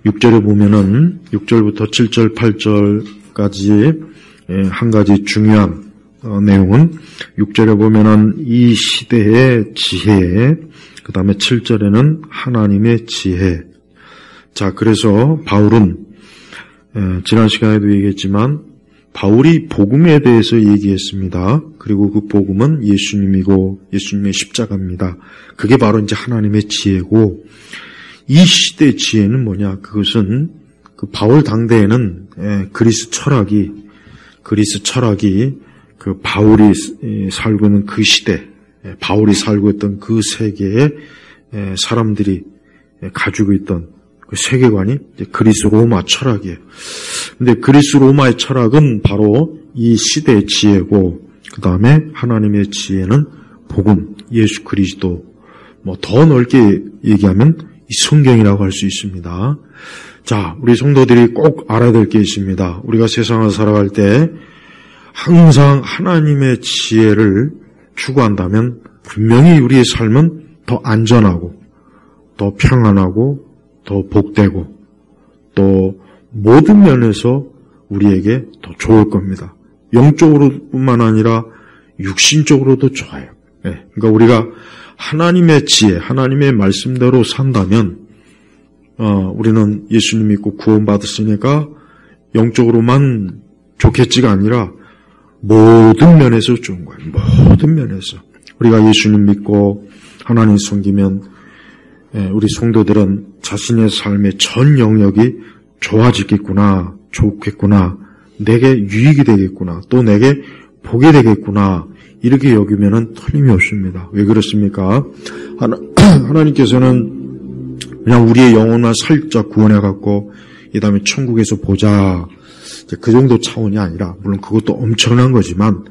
6절에 보면은 6절부터 7절, 8절까지 한 가지 중요한 내용은 6절에 보면은 이 시대의 지혜, 그 다음에 7절에는 하나님의 지혜. 자, 그래서 바울은 지난 시간에도 얘기했지만 바울이 복음에 대해서 얘기했습니다. 그리고 그 복음은 예수님이고 예수님의 십자가입니다. 그게 바로 이제 하나님의 지혜고, 이 시대의 지혜는 뭐냐? 그것은 그 바울 당대에는 그리스 철학이 그 바울이 살고 있는 그 시대, 바울이 살고 있던 그 세계에 사람들이 가지고 있던 그 세계관이 그리스 로마 철학이에요. 근데 그리스 로마의 철학은 바로 이 시대의 지혜고, 그 다음에 하나님의 지혜는 복음, 예수 그리스도, 더 넓게 얘기하면 이 성경이라고 할 수 있습니다. 자, 우리 성도들이 꼭 알아야 될 게 있습니다. 우리가 세상을 살아갈 때 항상 하나님의 지혜를 추구한다면 분명히 우리의 삶은 더 안전하고 더 평안하고 더 복되고 또 모든 면에서 우리에게 더 좋을 겁니다. 영적으로뿐만 아니라 육신적으로도 좋아요. 그러니까 우리가 하나님의 지혜, 하나님의 말씀대로 산다면 우리는 예수님 믿고 구원받았으니까 영적으로만 좋겠지가 아니라 모든 면에서 좋은 거예요. 모든 면에서. 우리가 예수님 믿고 하나님 섬기면 우리 성도들은 자신의 삶의 전 영역이 좋아지겠구나, 좋겠구나, 내게 유익이 되겠구나, 또 내게 복이 되겠구나, 이렇게 여기면은 틀림이 없습니다. 왜 그렇습니까? 하나님께서는 그냥 우리의 영혼만 살짝 구원해갖고 이 다음에 천국에서 보자, 그 정도 차원이 아니라, 물론 그것도 엄청난 거지만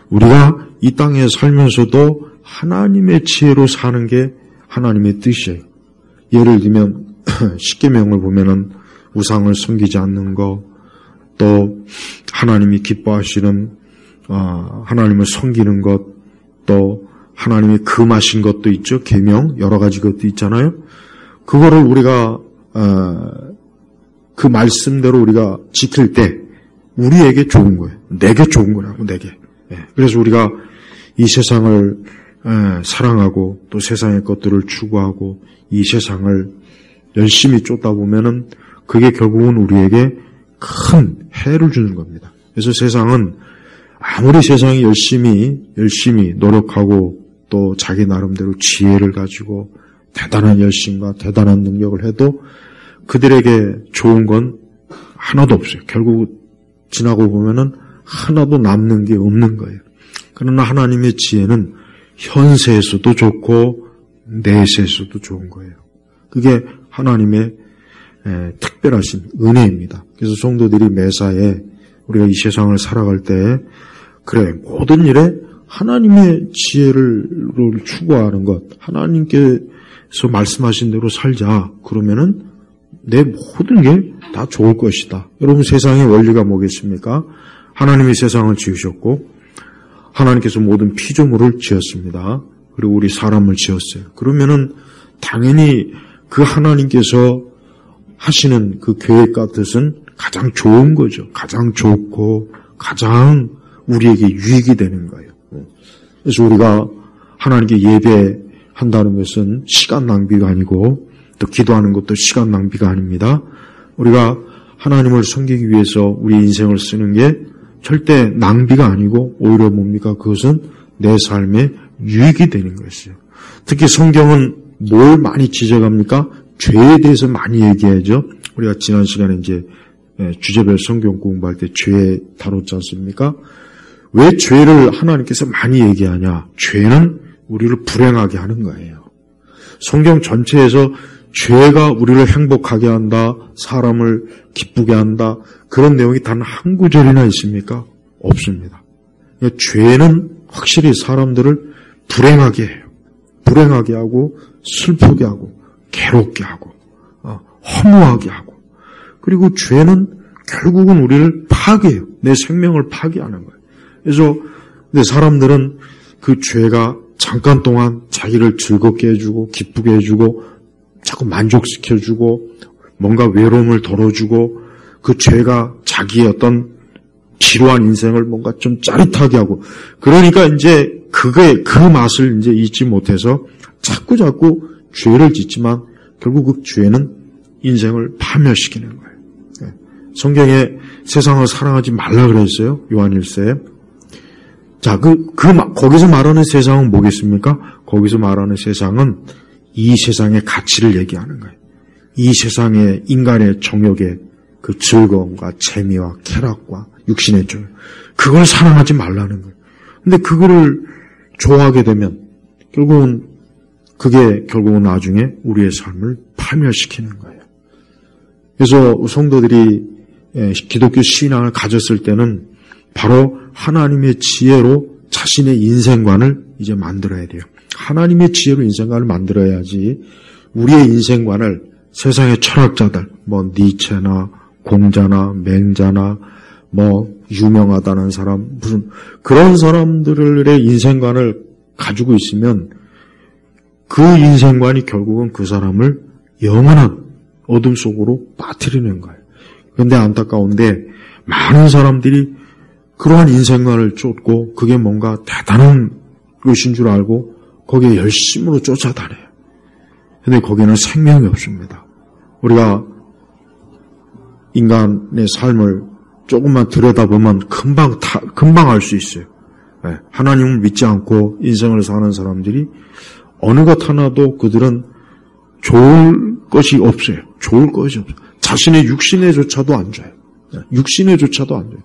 우리가 이 땅에 살면서도 하나님의 지혜로 사는 게 하나님의 뜻이에요. 예를 들면 십계명을 보면은 우상을 섬기지 않는 거, 또 하나님이 기뻐하시는 하나님을 섬기는 것, 또 하나님이 금하신 것도 있죠. 계명 여러 가지 것도 있잖아요. 그거를 우리가 그 말씀대로 우리가 지킬 때 우리에게 좋은 거예요. 내게 좋은 거라고, 내게. 그래서 우리가 이 세상을 사랑하고 또 세상의 것들을 추구하고 이 세상을 열심히 쫓다 보면은 그게 결국은 우리에게 큰 해를 주는 겁니다. 그래서 세상은 아무리 세상이 열심히 노력하고 또 자기 나름대로 지혜를 가지고 대단한 열심과 대단한 능력을 해도 그들에게 좋은 건 하나도 없어요. 결국 지나고 보면은 하나도 남는 게 없는 거예요. 그러나 하나님의 지혜는 현세에서도 좋고 내세에서도 좋은 거예요. 그게 하나님의 특별하신 은혜입니다. 그래서 성도들이 매사에 우리가 이 세상을 살아갈 때 그래, 모든 일에 하나님의 지혜를 추구하는 것, 하나님께서 말씀하신 대로 살자. 그러면은 내 모든 게 다 좋을 것이다. 여러분, 세상의 원리가 뭐겠습니까? 하나님이 세상을 지으셨고 하나님께서 모든 피조물을 지었습니다. 그리고 우리 사람을 지었어요. 그러면은 당연히 그 하나님께서 하시는 그 계획과 뜻은 가장 좋은 거죠. 가장 좋고 가장 우리에게 유익이 되는 거예요. 그래서 우리가 하나님께 예배한다는 것은 시간 낭비가 아니고 또 기도하는 것도 시간 낭비가 아닙니다. 우리가 하나님을 섬기기 위해서 우리 인생을 쓰는 게 절대 낭비가 아니고 오히려 뭡니까? 그것은 내 삶에 유익이 되는 것이에요. 특히 성경은 뭘 많이 지적합니까? 죄에 대해서 많이 얘기하죠. 우리가 지난 시간에 이제 주제별 성경 공부할 때 죄 다뤘지 않습니까? 왜 죄를 하나님께서 많이 얘기하냐? 죄는 우리를 불행하게 하는 거예요. 성경 전체에서 죄가 우리를 행복하게 한다, 사람을 기쁘게 한다, 그런 내용이 단 한 구절이나 있습니까? 없습니다. 그러니까 죄는 확실히 사람들을 불행하게 해요. 불행하게 하고 슬프게 하고 괴롭게 하고 허무하게 하고, 그리고 죄는 결국은 우리를 파괴해요. 내 생명을 파괴하는 거예요. 그래서 근데 사람들은 그 죄가 잠깐 동안 자기를 즐겁게 해주고 기쁘게 해주고 자꾸 만족시켜주고 뭔가 외로움을 덜어주고 그 죄가 자기의 어떤 지루한 인생을 뭔가 좀 짜릿하게 하고 그러니까 이제 그 맛을 이제 잊지 못해서 자꾸 죄를 짓지만 결국 그 죄는 인생을 파멸시키는 거예요. 성경에 세상을 사랑하지 말라 그랬어요. 요한일서에. 자, 거기서 말하는 세상은 뭐겠습니까? 거기서 말하는 세상은 이 세상의 가치를 얘기하는 거예요. 이 세상의 인간의 정욕의 그 즐거움과 재미와 쾌락과 육신의 정욕. 그걸 사랑하지 말라는 거예요. 근데 그거를 좋아하게 되면 결국은 나중에 우리의 삶을 파멸시키는 거예요. 그래서 성도들이 기독교 신앙을 가졌을 때는 바로 하나님의 지혜로 자신의 인생관을 이제 만들어야 돼요. 하나님의 지혜로 인생관을 만들어야지 우리의 인생관을 세상의 철학자들, 니체나 공자나 맹자나 유명하다는 사람, 무슨 그런 사람들의 인생관을 가지고 있으면 그 인생관이 결국은 그 사람을 영원한 어둠 속으로 빠뜨리는 거예요. 그런데 안타까운데 많은 사람들이 그러한 인생관을 쫓고 그게 뭔가 대단한 것인 줄 알고 거기에 열심으로 쫓아다녀요. 근데 거기는 생명이 없습니다. 우리가 인간의 삶을 조금만 들여다보면 금방 알 수 있어요. 하나님을 믿지 않고 인생을 사는 사람들이 어느 것 하나도 그들은 좋을 것이 없어요. 좋을 것이 없어요. 자신의 육신에조차도 안 줘요. 육신에조차도 안 줘요.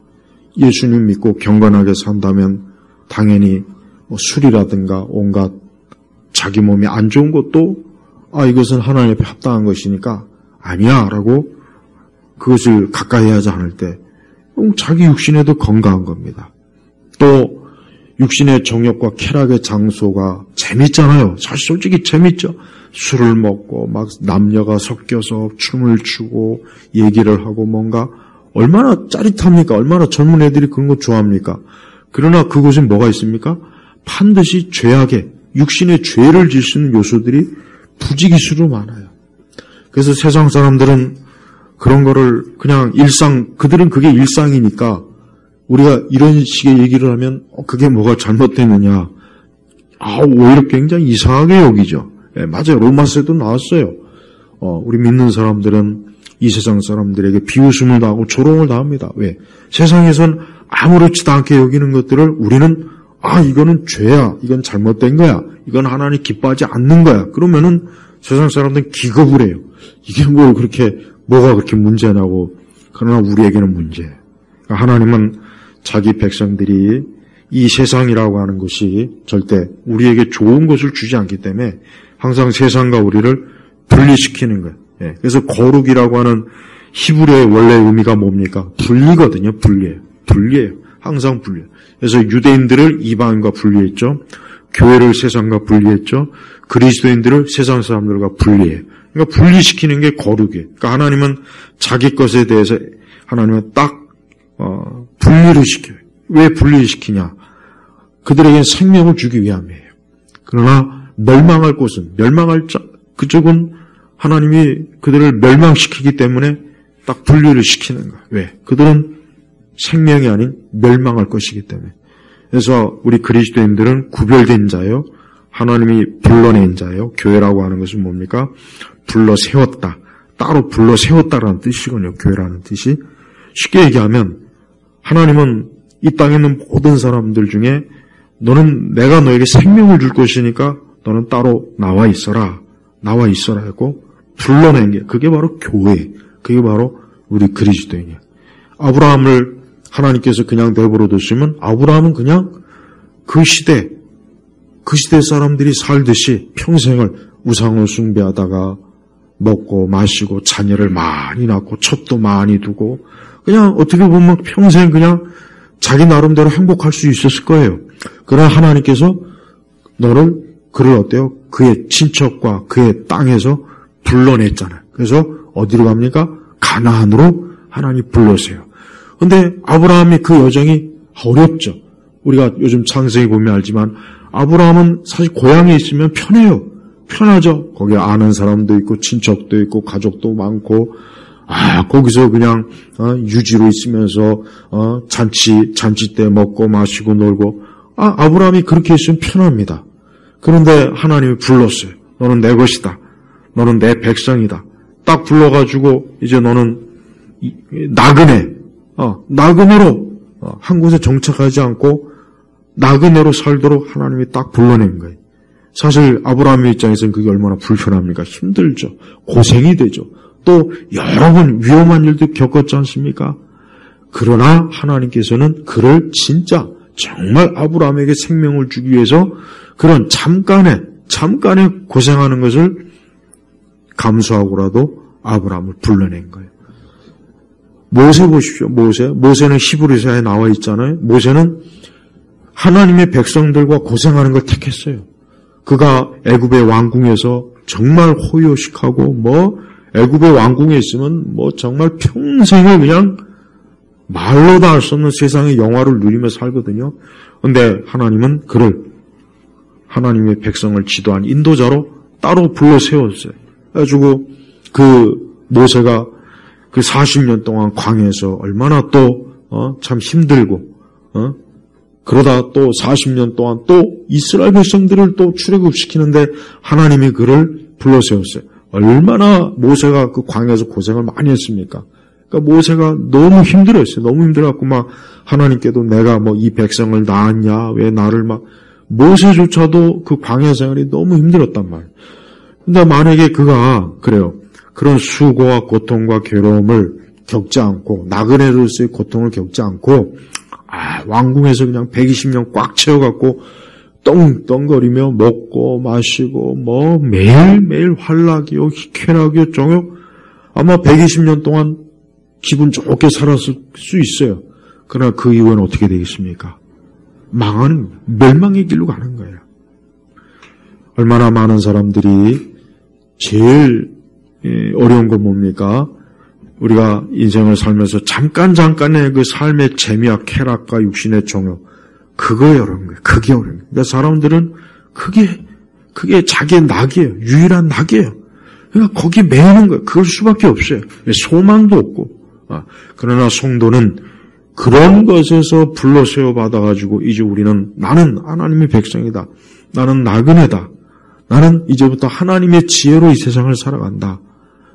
예수님 믿고 경건하게 산다면 당연히 술이라든가 온갖 자기 몸이 안 좋은 것도 이것은 하나님 앞에 합당한 것이니까 아니야 라고 그것을 가까이 하지 않을 때 자기 육신에도 건강한 겁니다. 또 육신의 정욕과 쾌락의 장소가 재밌잖아요. 사실 솔직히 재밌죠. 술을 먹고 막 남녀가 섞여서 춤을 추고 얘기를 하고 뭔가 얼마나 짜릿합니까? 얼마나 젊은 애들이 그런 거 좋아합니까? 그러나 그곳에 뭐가 있습니까? 반드시 죄악에 육신의 죄를 질 수 있는 요소들이 부지기수로 많아요. 그래서 세상 사람들은 그런 거를 그냥 그들은 그게 일상이니까 우리가 이런 식의 얘기를 하면 그게 뭐가 잘못됐느냐. 오히려 굉장히 이상하게 여기죠. 맞아요. 로마서에도 나왔어요. 우리 믿는 사람들은 이 세상 사람들에게 비웃음을 당하고 조롱을 당합니다. 왜? 세상에선 아무렇지도 않게 여기는 것들을 우리는 이거는 죄야. 이건 잘못된 거야. 이건 하나님 기뻐하지 않는 거야. 그러면은 세상 사람들은 기겁을 해요. 이게 뭐가 그렇게 문제냐고. 그러나 우리에게는 문제예요. 하나님은 자기 백성들이 이 세상이라고 하는 것이 절대 우리에게 좋은 것을 주지 않기 때문에 항상 세상과 우리를 분리시키는 거예요. 그래서 거룩이라고 하는 히브리어의 원래 의미가 뭡니까? 분리거든요. 분리예요. 항상 분리해요. 그래서 유대인들을 이방인과 분리했죠. 교회를 세상과 분리했죠. 그리스도인들을 세상 사람들과 분리해요. 그러니까 분리시키는 게 거룩이에요. 그러니까 하나님은 자기 것에 대해서 하나님은 딱 분리를 시켜요. 왜 분리를 시키냐? 그들에게는 생명을 주기 위함이에요. 그러나 멸망할 곳은 그쪽은 하나님이 그들을 멸망시키기 때문에 딱 분리를 시키는 거예요. 왜? 그들은 생명이 아닌 멸망할 것이기 때문에. 그래서 우리 그리스도인들은 구별된 자요. 하나님이 불러낸 자요. 교회라고 하는 것은 뭡니까? 불러세웠다. 따로 불러세웠다라는 뜻이거든요. 교회라는 뜻이. 쉽게 얘기하면 하나님은 이 땅에 있는 모든 사람들 중에 내가 너에게 생명을 줄 것이니까 너는 따로 나와 있어라 하고 불러낸 게 그게 바로 교회. 그게 바로 우리 그리스도인이에요. 아브라함을 하나님께서 그냥 내버려 두시면 아브라함은 그냥 그 시대 사람들이 살듯이 평생을 우상을 숭배하다가 먹고 마시고 자녀를 많이 낳고 첩도 많이 두고 그냥 어떻게 보면 평생 그냥 자기 나름대로 행복할 수 있었을 거예요. 그러나 하나님께서 그를 어때요? 그의 친척과 그의 땅에서 불러냈잖아요. 그래서 어디로 갑니까? 가나안으로 하나님이 불러세요. 근데 아브라함이 그 여정이 어렵죠. 우리가 요즘 창세기 보면 알지만 아브라함은 사실 고향에 있으면 편해요. 편하죠. 거기 아는 사람도 있고 친척도 있고 가족도 많고 거기서 그냥 유지로 있으면서 잔치 때 먹고 마시고 놀고 아브라함이 그렇게 있으면 편합니다. 그런데 하나님이 불렀어요. 너는 내 것이다. 너는 내 백성이다. 딱 불러가지고 이제 너는 나그네로 한 곳에 정착하지 않고 나그네로 살도록 하나님이 딱 불러낸 거예요. 사실 아브라함의 입장에서는 그게 얼마나 불편합니까? 힘들죠. 고생이 되죠. 또 여러 번 위험한 일도 겪었지 않습니까? 그러나 하나님께서는 그를 진짜 정말 아브라함에게 생명을 주기 위해서 그런 잠깐의 고생하는 것을 감수하고라도 아브라함을 불러낸 거예요. 모세 보십시오. 모세는 히브리서에 나와 있잖아요. 모세는 하나님의 백성들과 고생하는 걸 택했어요. 그가 애굽의 왕궁에서 정말 호요식하고 애굽의 왕궁에 있으면 정말 평생을 그냥 말로 다 할 수 없는 세상의 영화를 누리며 살거든요. 그런데 하나님은 그를 하나님의 백성을 지도한 인도자로 따로 불러 세웠어요. 그래가지고 그 모세가 그 40년 동안 광야에서 얼마나 참 힘들고 그러다 또 40년 동안 또 이스라엘 백성들을 또 출애굽시키는데 하나님이 그를 불러 세웠어요. 얼마나 모세가 그 광야에서 고생을 많이 했습니까? 그러니까 모세가 너무 힘들었어요. 너무 힘들었고 하나님께도 내가 이 백성을 낳았냐? 왜 나를 모세조차도 그 광야 생활이 너무 힘들었단 말이에요. 근데 만약에 그가 그런 수고와 고통과 괴로움을 겪지 않고 나그네로서의 고통을 겪지 않고 왕궁에서 그냥 120년 꽉 채워갖고 떵떵거리며 먹고 마시고 매일매일 환락이요 쾌락이요 정욕 아마 120년 동안 기분 좋게 살았을 수 있어요. 그러나 그 이후에는 어떻게 되겠습니까? 망하는 멸망의 길로 가는 거예요. 얼마나 많은 사람들이 제일 어려운 건 뭡니까? 우리가 인생을 살면서 잠깐의 그 삶의 재미와 쾌락과 육신의 정욕 그거에 어려운 거예요. 그게 어려운 거예요. 그러니까 사람들은 그게 자기의 낙이에요. 유일한 낙이에요. 그러니까 거기에 매이는 거예요. 그럴 수밖에 없어요. 소망도 없고. 그러나 성도는 그런 것에서 불러 세워 받아가지고 이제 우리는 나는 하나님의 백성이다. 나는 나그네다. 나는 이제부터 하나님의 지혜로 이 세상을 살아간다.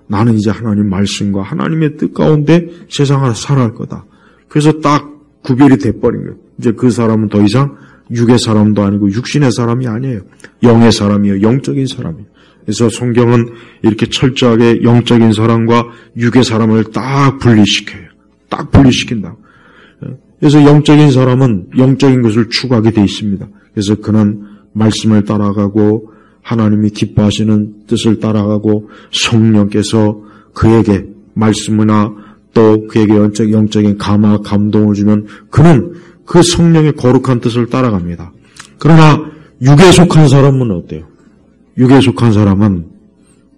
나는 이제 하나님 말씀과 하나님의 뜻 가운데 세상을 살아갈 거다. 그래서 딱 구별이 돼버린 거예요. 이제 그 사람은 더 이상 육의 사람도 아니고 육신의 사람이 아니에요. 영의 사람이에요. 영적인 사람이에요. 그래서 성경은 이렇게 철저하게 영적인 사람과 육의 사람을 딱 분리시켜요. 딱 분리시킨다. 그래서 영적인 사람은 영적인 것을 추구하게 돼 있습니다. 그래서 그는 말씀을 따라가고 하나님이 기뻐하시는 뜻을 따라가고 성령께서 그에게 말씀이나 또 그에게 영적인 감화, 감동을 주면 그는 그 성령의 거룩한 뜻을 따라갑니다. 그러나 육에 속한 사람은 어때요? 육에 속한 사람은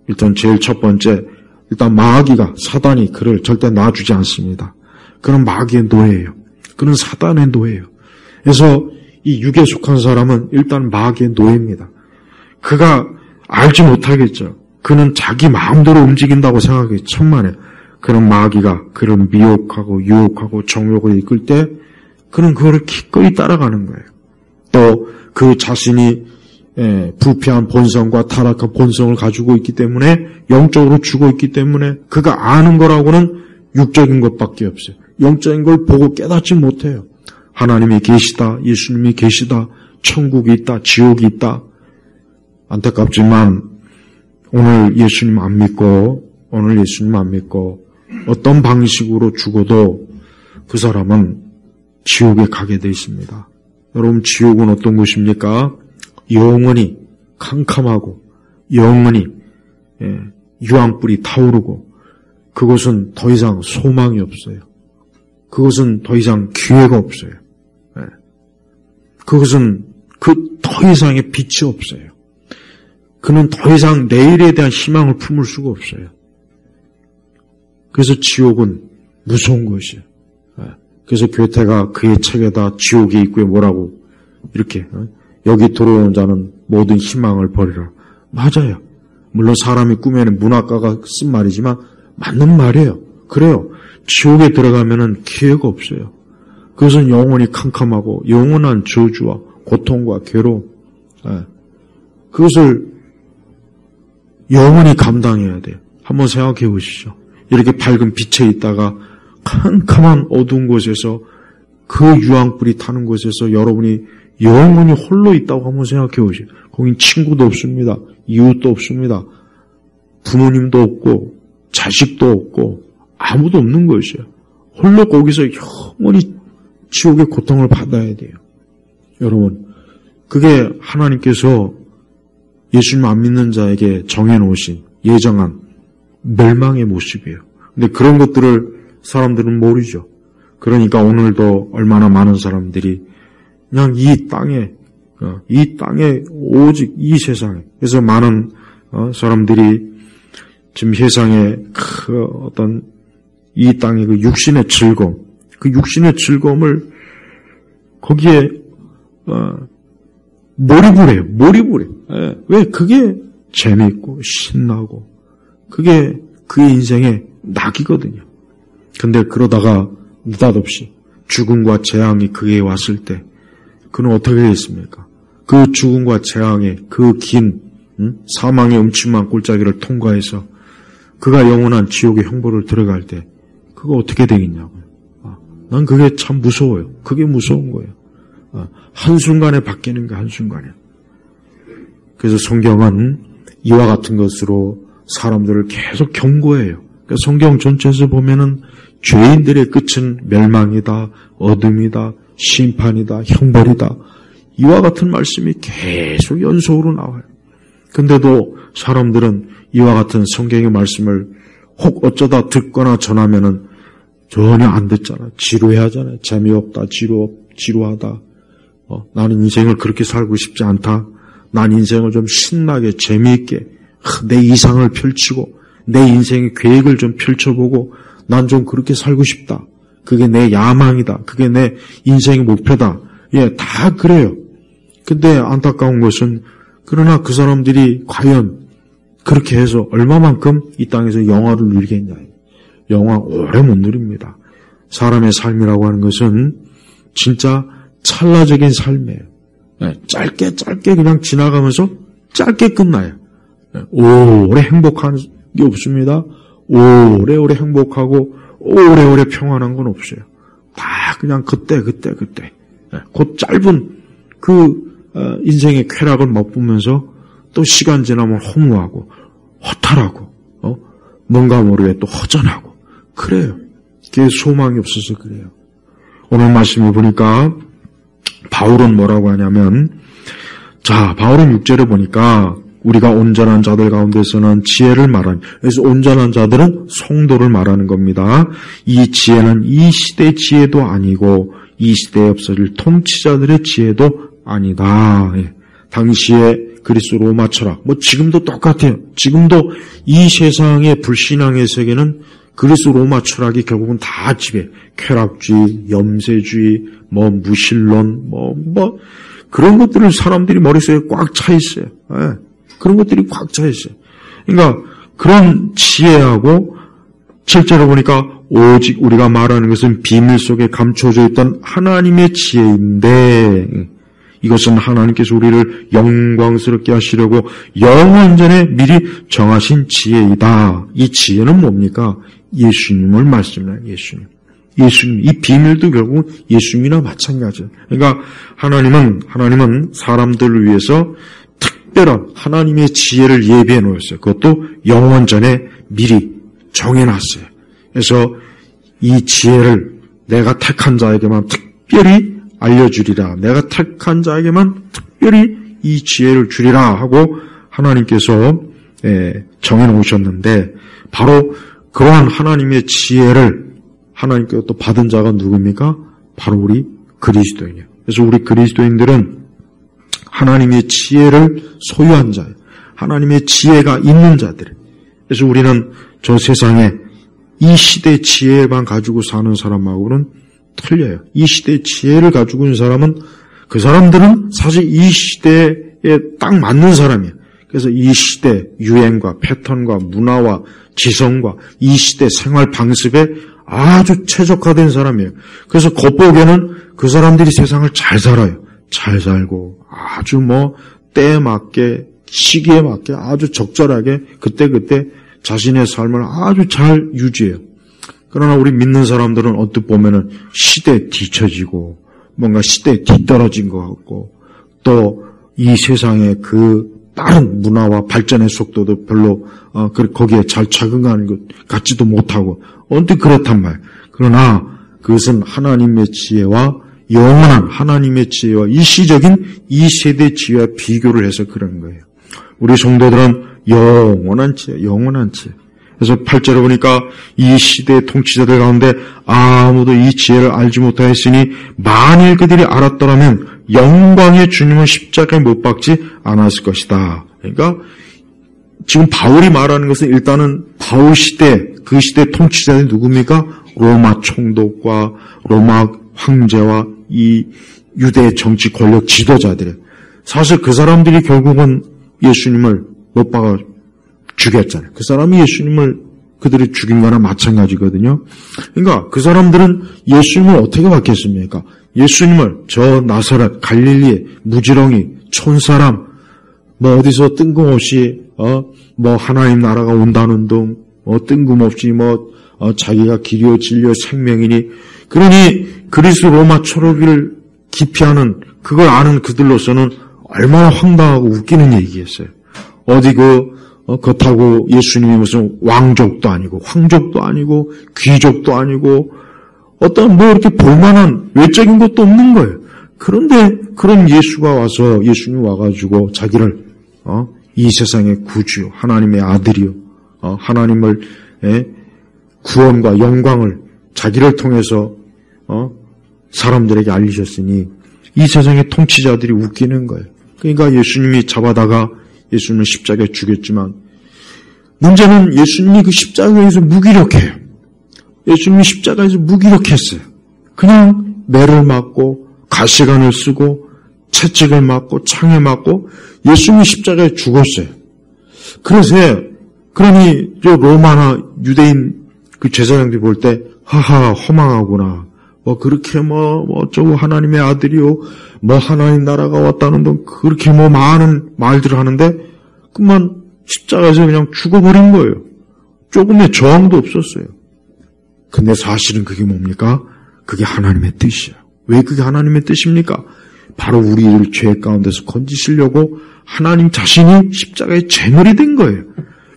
일단 제일 첫 번째 일단 마귀가 사단이 그를 절대 놔주지 않습니다. 그는 마귀의 노예예요. 그는 사단의 노예예요. 그래서 이 육에 속한 사람은 일단 마귀의 노예입니다. 그가 알지 못하겠죠. 그는 자기 마음대로 움직인다고 생각하기 천만에 그런 마귀가 그를 미혹하고 유혹하고 정욕을 이끌 때 그는 그거를 기꺼이 따라가는 거예요. 또 그 자신이 부패한 본성과 타락한 본성을 가지고 있기 때문에 영적으로 죽어 있기 때문에 그가 아는 거라고는 육적인 것밖에 없어요. 영적인 걸 보고 깨닫지 못해요. 하나님이 계시다, 예수님이 계시다, 천국이 있다, 지옥이 있다. 안타깝지만 오늘 예수님 안 믿고 어떤 방식으로 죽어도 그 사람은 지옥에 가게 돼 있습니다. 여러분 지옥은 어떤 곳입니까? 영원히 캄캄하고 영원히 유황불이 타오르고 그곳은 더 이상 소망이 없어요. 그것은 더 이상 기회가 없어요. 그것은 더 이상의 빛이 없어요. 그는 더 이상 내일에 대한 희망을 품을 수가 없어요. 그래서 지옥은 무서운 것이에요. 그래서 괴테가 그의 책에다 지옥의 입구에 뭐라고 이렇게 여기 들어오는 자는 모든 희망을 버리라. 맞아요. 물론 사람이 꾸며낸 문학가가 쓴 말이지만 맞는 말이에요. 그래요. 지옥에 들어가면은 기회가 없어요. 그것은 영원히 캄캄하고 영원한 저주와 고통과 괴로움, 그것을 영원히 감당해야 돼요. 한번 생각해 보시죠. 이렇게 밝은 빛에 있다가 캄캄한 어두운 곳에서 그 유황불이 타는 곳에서 여러분이 영원히 홀로 있다고 한번 생각해 보시죠. 거긴 친구도 없습니다. 이웃도 없습니다. 부모님도 없고 자식도 없고 아무도 없는 것이에요. 홀로 거기서 영원히 지옥의 고통을 받아야 돼요. 여러분, 그게 하나님께서 예수님 안 믿는 자에게 정해놓으신 예정한 멸망의 모습이에요. 근데 그런 것들을 사람들은 모르죠. 그러니까 오늘도 얼마나 많은 사람들이 그냥 이 땅에 오직 이 세상에, 그래서 많은 사람들이 지금 세상에 그 어떤 이 땅의 그 육신의 즐거움, 그 육신의 즐거움을 거기에 몰입을 해요. 왜? 그게 재미있고 신나고 그게 그의 인생의 낙이거든요. 근데 그러다가 느닷없이 죽음과 재앙이 그에게 왔을 때 그는 어떻게 했습니까? 그 죽음과 재앙의 그 긴 사망의 음침한 골짜기를 통과해서 그가 영원한 지옥의 형벌을 들어갈 때 그거 어떻게 되겠냐고요. 난 그게 참 무서워요. 그게 무서운 거예요. 한순간에 바뀌는 게 한순간에. 그래서 성경은 이와 같은 것으로 사람들을 계속 경고해요. 그러니까 성경 전체에서 보면은 죄인들의 끝은 멸망이다, 어둠이다, 심판이다, 형벌이다. 이와 같은 말씀이 계속 연속으로 나와요. 근데도 사람들은 이와 같은 성경의 말씀을 혹 어쩌다 듣거나 전하면은 전혀 안 듣잖아. 지루해하잖아요. 재미없다, 지루하다. 나는 인생을 그렇게 살고 싶지 않다. 난 인생을 좀 신나게, 재미있게, 내 이상을 펼치고, 내 인생의 계획을 좀 펼쳐보고, 난 좀 그렇게 살고 싶다. 그게 내 야망이다. 그게 내 인생의 목표다. 예, 다 그래요. 근데 안타까운 것은, 그러나 그 사람들이 과연 그렇게 해서 얼마만큼 이 땅에서 영화를 누리겠냐. 영화 오래 못 누립니다. 사람의 삶이라고 하는 것은 진짜 찰나적인 삶이에요. 짧게 그냥 지나가면서 짧게 끝나요. 오래 행복한 게 없습니다. 오래오래 행복하고 오래오래 평안한 건 없어요. 다 그냥 그때. 곧 짧은 그 인생의 쾌락을 맛보면서 또 시간 지나면 허무하고 허탈하고 뭔가 모르게 또 허전하고 그래요. 그게 소망이 없어서 그래요. 오늘 말씀을 보니까 바울은 뭐라고 하냐면, 바울은 6절에 보니까 우리가 온전한 자들 가운데서는 지혜를 말하니, 그래서 온전한 자들은 성도를 말하는 겁니다. 이 지혜는 이 시대의 지혜도 아니고 이 시대에 없어질 통치자들의 지혜도 아니다. 당시에 그리스 로마 철학, 지금도 똑같아요. 지금도 이 세상의 불신앙의 세계는 그리스 로마 철학이 결국은 다 지배. 쾌락주의, 염세주의, 무신론, 그런 것들을 사람들이 머릿속에 꽉 차 있어요. 그런 것들이 꽉 차 있어요. 그러니까 그런 지혜하고 실제로 보니까 오직 우리가 말하는 것은 비밀 속에 감춰져 있던 하나님의 지혜인데, 이것은 하나님께서 우리를 영광스럽게 하시려고 영원전에 미리 정하신 지혜이다. 이 지혜는 뭡니까? 예수님을 말씀해요. 예수님. 이 비밀도 결국 예수님이나 마찬가지예요. 그러니까 하나님은 사람들을 위해서 특별한 하나님의 지혜를 예비해 놓았어요. 그것도 영원전에 미리 정해놨어요. 그래서 이 지혜를 내가 택한 자에게만 특별히 알려주리라. 내가 택한 자에게만 특별히 이 지혜를 주리라 하고 하나님께서 정해놓으셨는데, 바로 그러한 하나님의 지혜를 하나님께서 또 받은 자가 누굽니까? 바로 우리 그리스도인이에요. 그래서 우리 그리스도인들은 하나님의 지혜를 소유한 자예요. 하나님의 지혜가 있는 자들이에요. 그래서 우리는 저 세상에 이 시대의 지혜만 가지고 사는 사람하고는 틀려요. 이 시대의 지혜를 가지고 있는 사람은, 그 사람들은 사실 이 시대에 딱 맞는 사람이에요. 그래서 이 시대 유행과 패턴과 문화와 지성과 이 시대 생활 방식에 아주 최적화된 사람이에요. 그래서 겉보기에는 그 사람들이 세상을 잘 살아요. 잘 살고 아주 때에 맞게 시기에 맞게 아주 적절하게 그때그때 자신의 삶을 아주 잘 유지해요. 그러나 우리 믿는 사람들은 어떻게 보면은 시대에 뒤처지고 뭔가 시대에 뒤떨어진 것 같고 또 이 세상의 그 다른 문화와 발전의 속도도 별로 거기에 잘 적응하는 것 같지도 못하고 언뜻 그렇단 말. 그러나 그것은 하나님의 지혜와 영원한 하나님의 지혜와 일시적인 이 세대 지혜와 비교를 해서 그런 거예요. 우리 성도들은 영원한 지혜. 그래서 8절에 보니까 이 시대의 통치자들 가운데 아무도 이 지혜를 알지 못하였으니 만일 그들이 알았더라면 영광의 주님을 십자가에 못 박지 않았을 것이다. 그러니까 지금 바울이 말하는 것은 일단은 바울 시대, 그 시대 통치자들이 누굽니까? 로마 총독과 로마 황제와 이 유대 정치 권력 지도자들이에요. 사실 그 사람들이 결국은 예수님을 못 박아 죽였잖아요. 그 사람이 예수님을 그들이 죽인 거나 마찬가지거든요. 그러니까 그 사람들은 예수님을 어떻게 받겠습니까? 예수님을 저 나사렛 갈릴리의 무지렁이 촌사람 어디서 뜬금없이 하나님 나라가 온다는 등 뜬금없이 자기가 길이요 진리요 생명이니 그러니 그리스 로마 초록이를 기피하는 그걸 아는 그들로서는 얼마나 황당하고 웃기는 얘기겠어요. 어디 그렇다고 예수님이 무슨 왕족도 아니고 황족도 아니고 귀족도 아니고 어떤 이렇게 볼만한 외적인 것도 없는 거예요. 그런데 그런 예수님이 와가지고 자기를 이 세상의 구주요 하나님의 아들이요 하나님을 구원과 영광을 자기를 통해서 사람들에게 알리셨으니 이 세상의 통치자들이 웃기는 거예요. 그러니까 예수님이 잡아다가 예수님을 십자가에 죽였지만 문제는 예수님이 그 십자가에서 무기력해요. 예수님이 십자가에서 무기력했어요. 그냥 매를 맞고 가시관을 쓰고 채찍을 맞고 창에 맞고 예수님이 십자가에 죽었어요. 그러니 로마나 유대인 그 제사장들이 볼 때 하하 허망하구나. 그렇게 어쩌고 하나님의 아들이요 하나님 나라가 왔다는 등 그렇게 많은 말들을 하는데 그만 십자가에서 그냥 죽어버린 거예요. 조금의 저항도 없었어요. 근데 사실은 그게 뭡니까? 그게 하나님의 뜻이에요. 왜 그게 하나님의 뜻입니까? 바로 우리를 죄 가운데서 건지시려고 하나님 자신이 십자가에 제물이 된 거예요.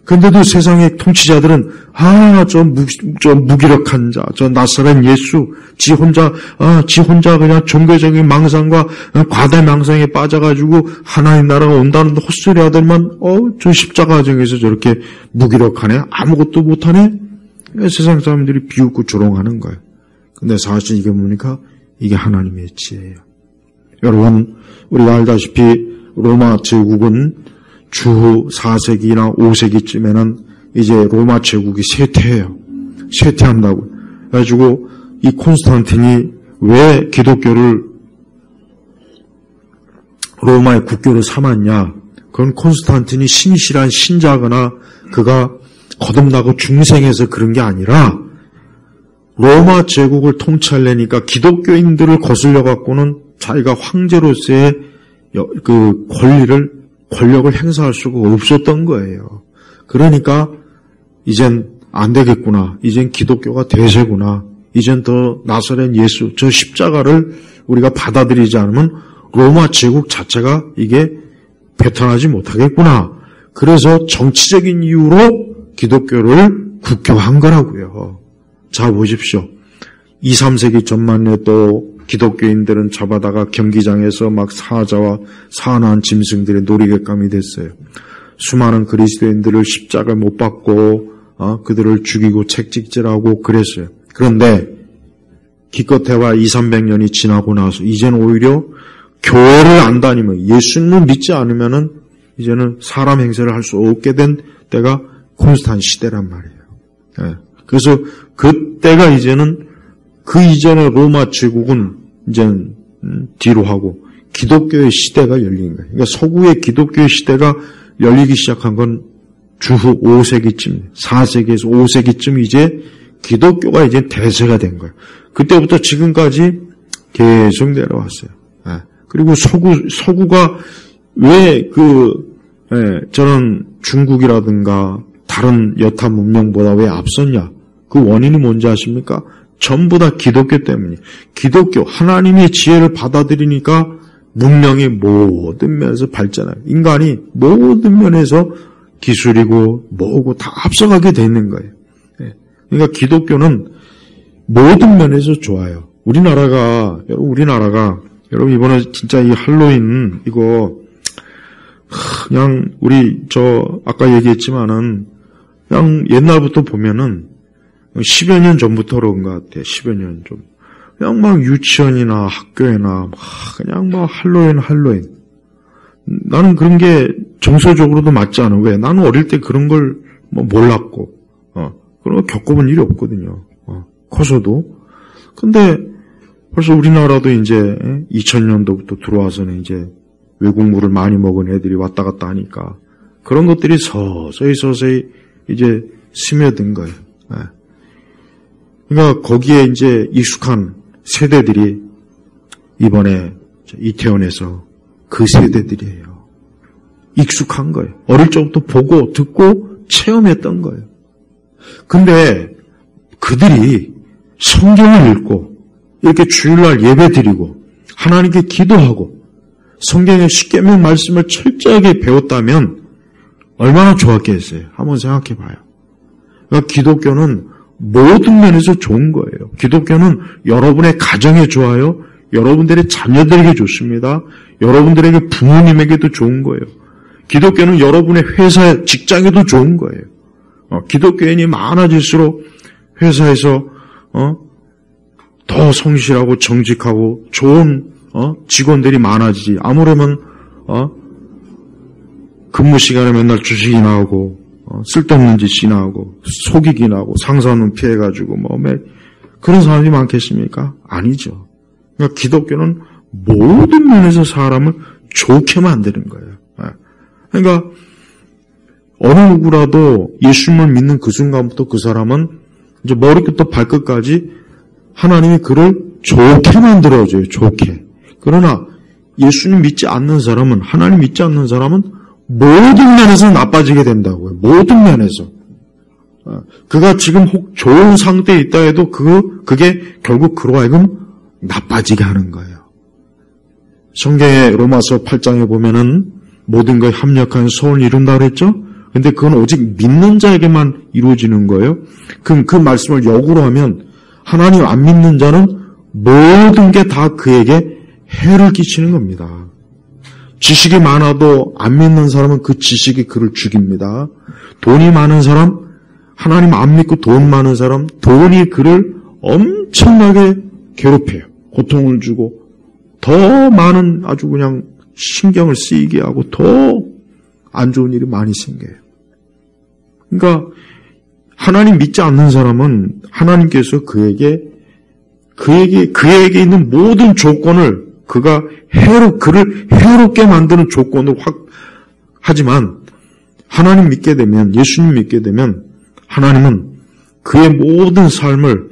근데도 세상의 통치자들은 저 무기력한 자, 저 나사렛 예수, 지 혼자 그냥 종교적인 망상과 과대 망상에 빠져가지고 하나님 나라가 온다는 헛소리 하더니만 저 십자가 정에서 저렇게 무기력하네, 아무것도 못하네. 세상 사람들이 비웃고 조롱하는 거예요. 근데 사실 이게 뭡니까? 이게 하나님의 지혜예요. 여러분, 우리가 알다시피 로마 제국은 주 4세기나 5세기쯤에는 이제 로마 제국이 쇠퇴해요. 쇠퇴한다고. 그래가지고 이 콘스탄틴이 왜 기독교를 로마의 국교로 삼았냐? 그건 콘스탄틴이 신실한 신자거나 그가 거듭나고 중생해서 그런 게 아니라 로마 제국을 통치하려니까 기독교인들을 거슬려 갖고는 자기가 황제로서의 그 권력을 행사할 수가 없었던 거예요. 그러니까 이젠 안 되겠구나. 이젠 기독교가 대세구나. 이젠 더 나사렛 예수, 저 십자가를 우리가 받아들이지 않으면 로마 제국 자체가 이게 배탄하지 못하겠구나. 그래서 정치적인 이유로 기독교를 국교한 거라고요. 자, 보십시오. 2, 3세기 전만에 또 기독교인들은 잡아다가 경기장에서 막 사자와 사나운 짐승들의 놀이객감이 됐어요. 수많은 그리스도인들을 십자가에 못 박고 그들을 죽이고 책찍질하고 그랬어요. 그런데 기껏해야 2, 300년이 지나고 나서 이제는 오히려 교회를 안 다니면 예수님을 믿지 않으면은 이제는 사람 행세를 할 수 없게 된 때가 콘스탄 시대란 말이에요. 그래서 그때가 이제는 그 이전의 로마 제국은 이제 뒤로 하고 기독교의 시대가 열린 거예요. 그러니까 서구의 기독교의 시대가 열리기 시작한 건 주후 5세기쯤, 4세기에서 5세기쯤 이제 기독교가 이제 대세가 된 거예요. 그때부터 지금까지 계속 내려왔어요. 그리고 서구가 왜 저는 중국이라든가 다른 여타 문명보다 왜 앞섰냐? 그 원인이 뭔지 아십니까? 전부 다 기독교 때문이에요. 기독교, 하나님의 지혜를 받아들이니까 문명이 모든 면에서 발전해요. 인간이 모든 면에서 기술이고 뭐고 다 앞서가게 되는 거예요. 그러니까 기독교는 모든 면에서 좋아요. 우리나라가 여러분 이번에 진짜 이 할로윈 이거 그냥 우리 아까 얘기했지만은 그냥 옛날부터 보면은 10여 년 전부터 그런 것 같아요. 10여 년 좀. 그냥 막 유치원이나 학교에나 그냥 할로윈. 나는 그런 게 정서적으로도 맞지 않아. 왜? 나는 어릴 때 그런 걸 몰랐고, 그런 거 겪어본 일이 없거든요. 커서도. 근데 벌써 우리나라도 이제 2000년도부터 들어와서는 이제 외국물을 많이 먹은 애들이 왔다 갔다 하니까 그런 것들이 서서히 이제 스며든 거예요. 그러니까 거기에 이제 익숙한 세대들이 이번에 이태원에서 그 세대들이에요. 익숙한 거예요. 어릴 적부터 보고 듣고 체험했던 거예요. 근데 그들이 성경을 읽고 이렇게 주일날 예배 드리고 하나님께 기도하고 성경의 십계명 말씀을 철저하게 배웠다면 얼마나 좋았겠어요. 한번 생각해 봐요. 그러니까 기독교는 모든 면에서 좋은 거예요. 기독교는 여러분의 가정에 좋아요. 여러분들의 자녀들에게 좋습니다. 여러분들에게 부모님에게도 좋은 거예요. 기독교는 여러분의 회사, 직장에도 좋은 거예요. 기독교인이 많아질수록 회사에서 더 성실하고 정직하고 좋은 직원들이 많아지지. 아무래면 근무 시간에 맨날 주식이나 하고 쓸데없는 짓이나 하고 속이기나 하고 상사는 피해가지고 그런 사람이 많겠습니까? 아니죠. 그러니까 기독교는 모든 면에서 사람을 좋게 만드는 거예요. 그러니까 어느 누구라도 예수님을 믿는 그 순간부터 그 사람은 이제 머리부터 발끝까지 하나님이 그를 좋게 만들어줘요. 좋게. 그러나 예수님 믿지 않는 사람은, 하나님 믿지 않는 사람은 모든 면에서 나빠지게 된다고요. 모든 면에서. 그가 지금 혹 좋은 상태에 있다 해도 그게 결국 그로 하여금 나빠지게 하는 거예요. 성경의 로마서 8장에 보면은 모든 것에 합력한 소원을 이룬다 그랬죠? 근데 그건 오직 믿는 자에게만 이루어지는 거예요. 그럼 그 말씀을 역으로 하면 하나님 안 믿는 자는 모든 게 다 그에게 해를 끼치는 겁니다. 지식이 많아도 안 믿는 사람은 그 지식이 그를 죽입니다. 돈이 많은 사람, 하나님 안 믿고 돈 많은 사람, 돈이 그를 엄청나게 괴롭혀요. 고통을 주고 더 많은 아주 그냥 신경을 쓰이게 하고 더 안 좋은 일이 많이 생겨요. 그러니까 하나님 믿지 않는 사람은 하나님께서 그에게 있는 모든 조건을 그를 해롭게 만드는 조건을 하지만 하나님 믿게 되면, 예수님 믿게 되면 하나님은 그의 모든 삶을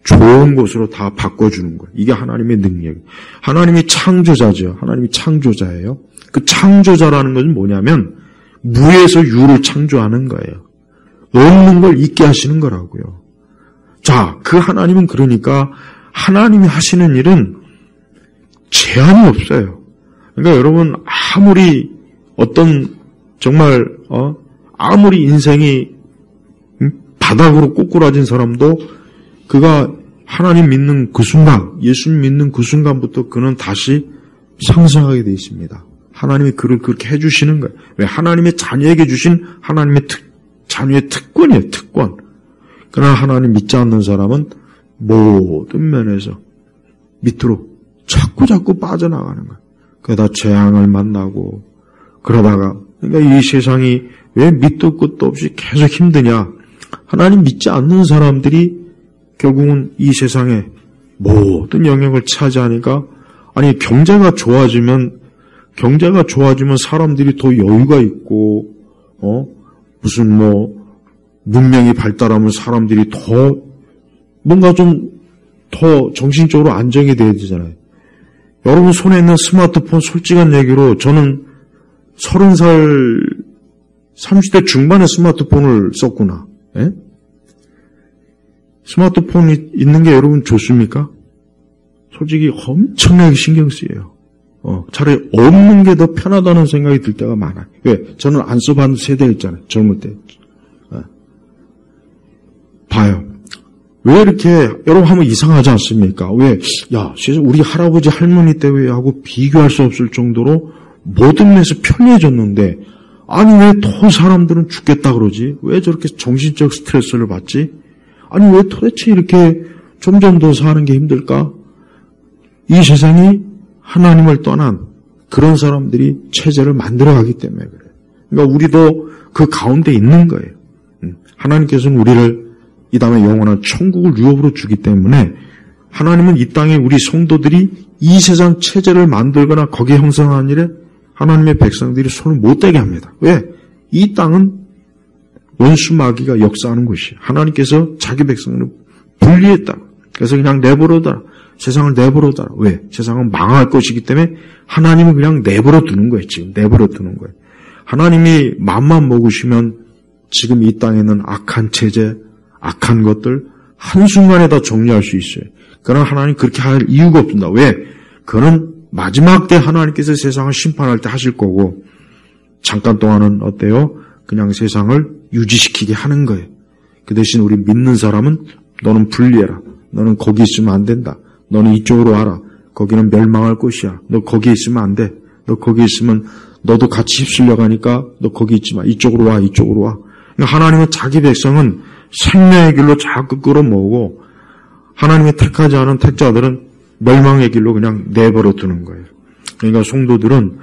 좋은 곳으로 다 바꿔주는 거예요. 이게 하나님의 능력이에요. 하나님이 창조자죠. 하나님이 창조자예요. 그 창조자라는 것은 뭐냐면 무에서 유를 창조하는 거예요. 없는 걸 있게 하시는 거라고요. 자, 그 하나님은 그러니까 하나님이 하시는 일은 제한이 없어요. 그러니까 여러분 아무리 아무리 인생이 바닥으로 꼬꾸라진 사람도 그가 하나님 믿는 그 순간, 예수님 믿는 그 순간부터 그는 다시 상승하게 되어 있습니다. 하나님이 그를 그렇게 해주시는 거예요. 왜? 하나님의 자녀에게 주신 하나님의 자녀의 특권이에요. 특권. 그러나 하나님 믿지 않는 사람은 모든 면에서 밑으로 자꾸 빠져나가는 거예요. 그러다 재앙을 만나고 그러다가 그러니까 이 세상이 왜 밑도 끝도 없이 계속 힘드냐. 하나님 믿지 않는 사람들이 결국은 이 세상에 모든 영역을 차지하니까 경제가 좋아지면 경제가 좋아지면 사람들이 더 여유가 있고, 무슨 문명이 발달하면 사람들이 더 뭔가 좀 더 정신적으로 안정이 돼야 되잖아요. 여러분 손에 있는 스마트폰 솔직한 얘기로 저는 30살, 30대 중반에 스마트폰을 썼구나. 예? 스마트폰이 있는 게 여러분 좋습니까? 솔직히 엄청나게 신경 쓰여요. 차라리 없는 게 더 편하다는 생각이 들 때가 많아요. 왜? 저는 안 써봤는 세대였잖아요. 젊을 때. 봐요. 왜 이렇게 여러분 하면 이상하지 않습니까? 왜? 야, 우리 할아버지 할머니 때하고 비교할 수 없을 정도로 모든 면에서 편리해졌는데 아니 왜 더 사람들은 죽겠다 그러지? 왜 저렇게 정신적 스트레스를 받지? 아니 왜 도대체 이렇게 점점 더 사는 게 힘들까? 이 세상이 하나님을 떠난 그런 사람들이 체제를 만들어가기 때문에 그래요. 그러니까 우리도 그 가운데 있는 거예요. 하나님께서는 우리를 이 다음에 영원한 천국을 유업으로 주기 때문에 하나님은 이 땅에 우리 성도들이 이 세상 체제를 만들거나 거기에 형성한 일에 하나님의 백성들이 손을 못 대게 합니다. 왜? 이 땅은 원수 마귀가 역사하는 곳이에요. 하나님께서 자기 백성을 분리했다. 그래서 그냥 내버려둬라. 세상을 내버려둬라. 왜? 세상은 망할 것이기 때문에 하나님은 그냥 내버려두는 거예요. 지금 내버려두는 거예요. 하나님이 맘만 먹으시면 지금 이 땅에는 악한 체제, 악한 것들 한순간에 다 정리할 수 있어요. 그러나 하나님 그렇게 할 이유가 없습니다. 왜? 그는 마지막 때 하나님께서 세상을 심판할 때 하실 거고 잠깐 동안은 어때요? 그냥 세상을 유지시키게 하는 거예요. 그 대신 우리 믿는 사람은 너는 분리해라. 너는 거기 있으면 안 된다. 너는 이쪽으로 와라. 거기는 멸망할 곳이야. 너 거기 있으면 안 돼. 너 거기 있으면 너도 같이 휩쓸려 가니까 너 거기 있지 마. 이쪽으로 와. 이쪽으로 와. 그러니까 하나님은 자기 백성은 생명의 길로 자꾸 끌어모으고 하나님이 택하지 않은 택자들은 멸망의 길로 그냥 내버려 두는 거예요. 그러니까 성도들은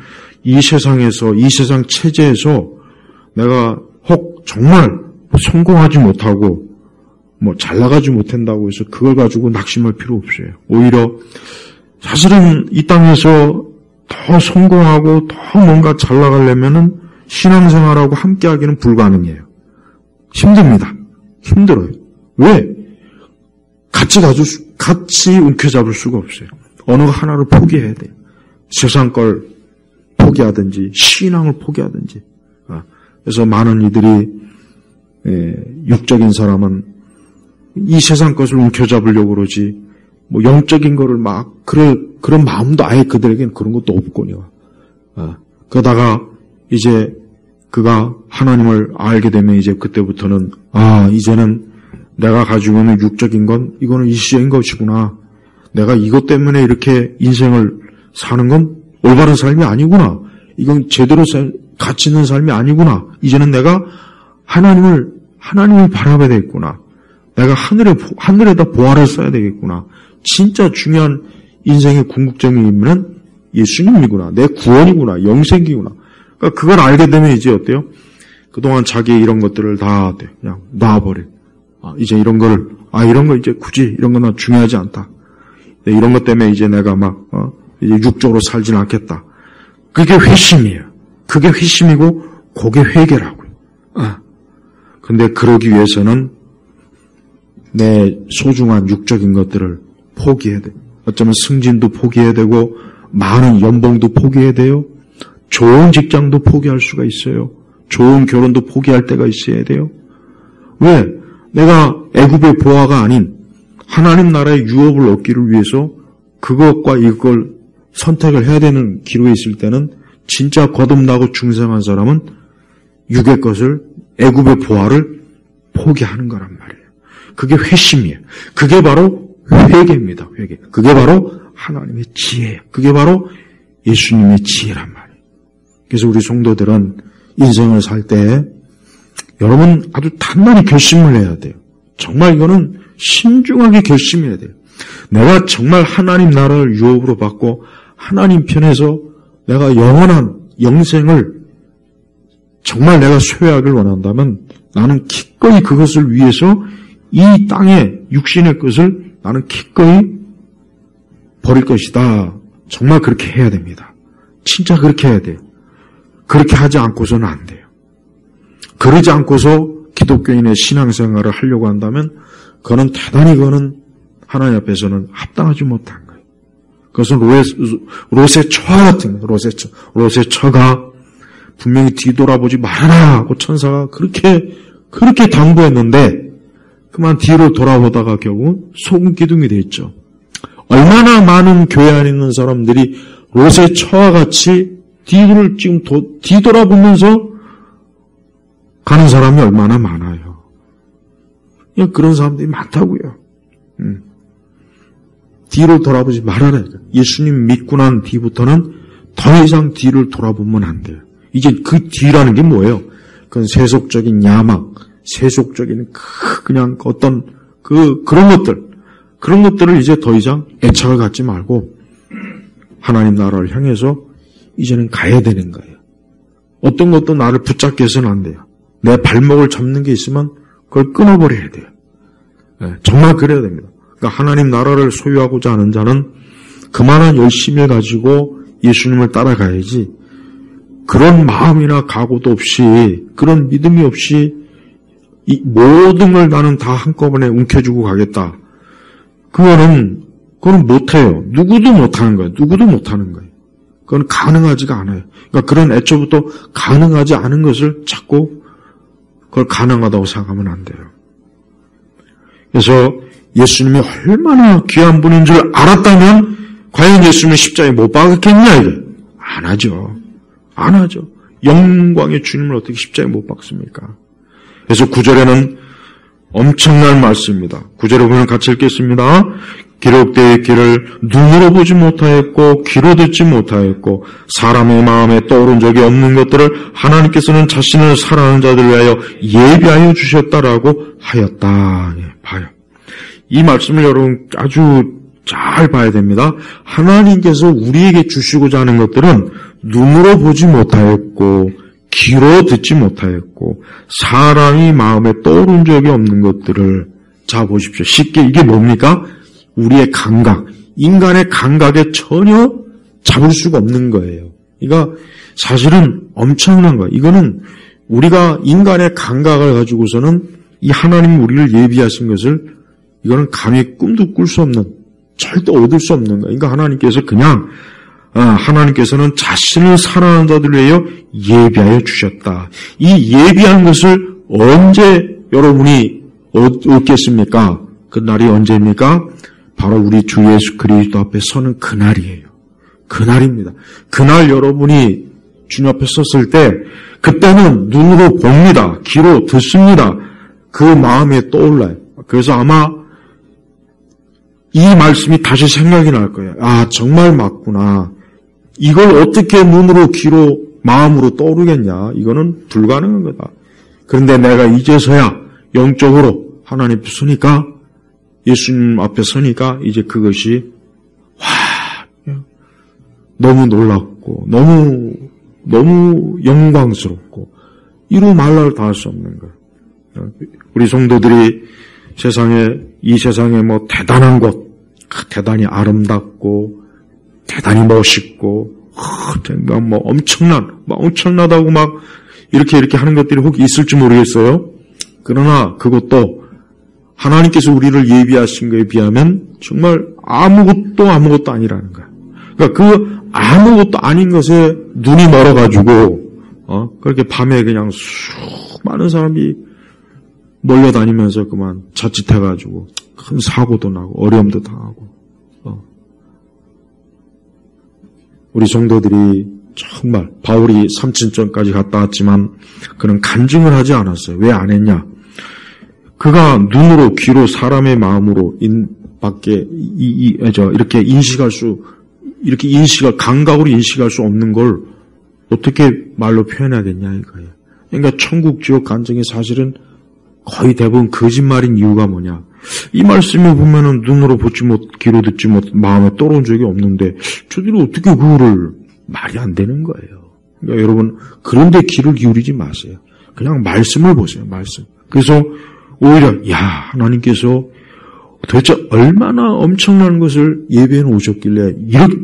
이 세상에서 이 세상 체제에서 내가 혹 정말 성공하지 못하고 잘 나가지 못한다고 해서 그걸 가지고 낙심할 필요 없어요. 오히려 사실은 이 땅에서 더 성공하고 더 뭔가 잘 나가려면은 신앙생활하고 함께하기는 불가능해요. 힘듭니다. 힘들어요. 왜? 같이 움켜잡을 수가 없어요. 어느 하나를 포기해야 돼요. 세상 걸 포기하든지 신앙을 포기하든지. 그래서 많은 이들이 육적인 사람은 이 세상 것을 움켜잡으려고 그러지 영적인 거를 막 그런 마음도 아예 그들에게는 그런 것도 없거든요. 그러다가 이제 그가 하나님을 알게 되면 이제 그때부터는 이제는 내가 가지고 있는 육적인 건 이거는 일시적인 것이구나. 내가 이것 때문에 이렇게 인생을 사는 건 올바른 삶이 아니구나. 이건 제대로 가치 있는 삶이 아니구나. 이제는 내가 하나님을 바라봐야 되겠구나. 내가 하늘에다 보화를 써야 되겠구나. 진짜 중요한 인생의 궁극적인 의미는 예수님이구나. 내 구원이구나. 영생이구나. 그러니까 그걸 알게 되면 이제 어때요? 그동안 자기의 이런 것들을 다 그냥 놔버려. 이제 이런 거 이제 굳이 이런 건 중요하지 않다. 이런 것 때문에 이제 내가 이제 육적으로 살진 않겠다. 그게 회심이에요. 그게 회심이고, 그게 회개라고요. 근데 그러기 위해서는 내 소중한 육적인 것들을 포기해야 돼. 어쩌면 승진도 포기해야 되고, 많은 연봉도 포기해야 돼요. 좋은 직장도 포기할 수가 있어요. 좋은 결혼도 포기할 때가 있어야 돼요. 왜? 내가 애굽의 보화가 아닌 하나님 나라의 유업을 얻기를 위해서 그것과 이걸 선택을 해야 되는 기로에 있을 때는 진짜 거듭나고 중생한 사람은 육의 것을 애굽의 보화를 포기하는 거란 말이에요. 그게 회심이에요. 그게 바로 회개입니다. 회개. 그게 바로 하나님의 지혜예요. 그게 바로 예수님의 지혜란 말이에요. 그래서 우리 성도들은 인생을 살 때 여러분 아주 단단히 결심을 해야 돼요. 정말 이거는 신중하게 결심해야 돼요. 내가 정말 하나님 나라를 유업으로 받고 하나님 편에서 내가 영원한 영생을 정말 내가 소유하길 원한다면 나는 기꺼이 그것을 위해서 이 땅의 육신의 것을 나는 기꺼이 버릴 것이다. 정말 그렇게 해야 됩니다. 진짜 그렇게 해야 돼요. 그렇게 하지 않고서는 안 돼요. 그러지 않고서 기독교인의 신앙생활을 하려고 한다면 그거는 대단히 하나님 앞에서는 합당하지 못한 거예요. 그것은 롯의 처와 같은 거예요. 롯의 처가 분명히 뒤돌아보지 말아라 하고 천사가 그렇게 당부했는데 그만 뒤로 돌아보다가 결국 소금 기둥이 됐죠. 얼마나 많은 교회 안에 있는 사람들이 롯의 처와 같이 뒤를 지금 뒤돌아보면서 가는 사람이 얼마나 많아요. 그런 사람들이 많다고요. 뒤를 돌아보지 말아라. 예수님 믿고 난 뒤부터는 더 이상 뒤를 돌아보면 안 돼요. 이제 그 뒤라는 게 뭐예요? 그건 세속적인 야망, 세속적인 그냥 어떤 그런 것들을 이제 더 이상 애착을 갖지 말고 하나님 나라를 향해서 이제는 가야 되는 거예요. 어떤 것도 나를 붙잡게 해서는 안 돼요. 내 발목을 잡는 게 있으면 그걸 끊어버려야 돼요. 정말 그래야 됩니다. 그러니까 하나님 나라를 소유하고자 하는 자는 그만한 열심을 가지고 예수님을 따라가야지 그런 마음이나 각오도 없이 그런 믿음이 없이 이 모든 걸 나는 다 한꺼번에 움켜쥐고 가겠다. 그거는 못해요. 누구도 못하는 거예요. 그건 가능하지가 않아요. 그러니까 그런 애초부터 가능하지 않은 것을 자꾸 그걸 가능하다고 생각하면 안 돼요. 그래서 예수님이 얼마나 귀한 분인 줄 알았다면 과연 예수님을 십자가에 못 박았겠냐 이게? 안 하죠. 영광의 주님을 어떻게 십자가에 못 박습니까? 그래서 9절에는 엄청난 말씀입니다. 9절에 보면 같이 읽겠습니다. 기록되어 있기를 눈으로 보지 못하였고 귀로 듣지 못하였고 사람의 마음에 떠오른 적이 없는 것들을 하나님께서는 자신을 사랑하는 자들을 위하여 예비하여 주셨다라고 하였다. 봐요. 이 말씀을 여러분 아주 잘 봐야 됩니다. 하나님께서 우리에게 주시고자 하는 것들은 눈으로 보지 못하였고 귀로 듣지 못하였고 사람이 마음에 떠오른 적이 없는 것들을 자 보십시오. 쉽게 이게 뭡니까? 우리의 감각, 인간의 감각에 전혀 잡을 수가 없는 거예요. 그러니까 사실은 엄청난 거예요. 이거는 우리가 인간의 감각을 가지고서는 이 하나님 우리를 예비하신 것을 이거는 감히 꿈도 꿀 수 없는, 절대 얻을 수 없는 거예요. 그러니까 하나님께서 그냥 하나님께서는 자신을 사랑하는 자들을 위하여 예비하여 주셨다. 이 예비한 것을 언제 여러분이 얻겠습니까? 그 날이 언제입니까? 바로 우리 주 예수 그리스도 앞에 서는 그날이에요. 그날입니다. 그날 여러분이 주님 앞에 섰을 때 그때는 눈으로 봅니다. 귀로 듣습니다. 그 마음에 떠올라요. 그래서 아마 이 말씀이 다시 생각이 날 거예요. 아, 정말 맞구나. 이걸 어떻게 눈으로 귀로 마음으로 떠오르겠냐. 이거는 불가능한 거다. 그런데 내가 이제서야 영적으로 하나님 앞에 서니까 예수님 앞에 서니까 이제 그것이 너무 놀랍고 너무 영광스럽고 이루 말로 다 할 수 없는 거예요. 우리 성도들이 이 세상에 뭐 대단한 것, 대단히 아름답고 대단히 멋있고 뭐 엄청나다고 막 이렇게 하는 것들이 혹 있을지 모르겠어요. 그러나 그것도 하나님께서 우리를 예비하신 것에 비하면 정말 아무것도 아니라는 거야. 그러니까 그 아무것도 아닌 것에 눈이 멀어가지고 그렇게 밤에 그냥 수많은 사람이 몰려다니면서 그만 자칫해가지고 큰 사고도 나고 어려움도 당하고 우리 성도들이 정말 바울이 삼층전까지 갔다 왔지만 그는 간증을 하지 않았어요. 왜 안 했냐? 그가 눈으로 귀로 사람의 마음으로 이렇게 감각으로 인식할 수 없는 걸 어떻게 말로 표현하겠냐 이거예요. 그러니까 천국 지옥 간증이 사실은 거의 대부분 거짓말인 이유가 뭐냐? 이 말씀을 보면은 눈으로 보지 못, 귀로 듣지 못, 마음에 떠오른 적이 없는데 저들이 어떻게 그거를 말이 안 되는 거예요. 그러니까 여러분 그런데 귀를 기울이지 마세요. 그냥 말씀을 보세요. 말씀. 그래서 오히려 하나님께서 도대체 얼마나 엄청난 것을 예비해 놓으셨길래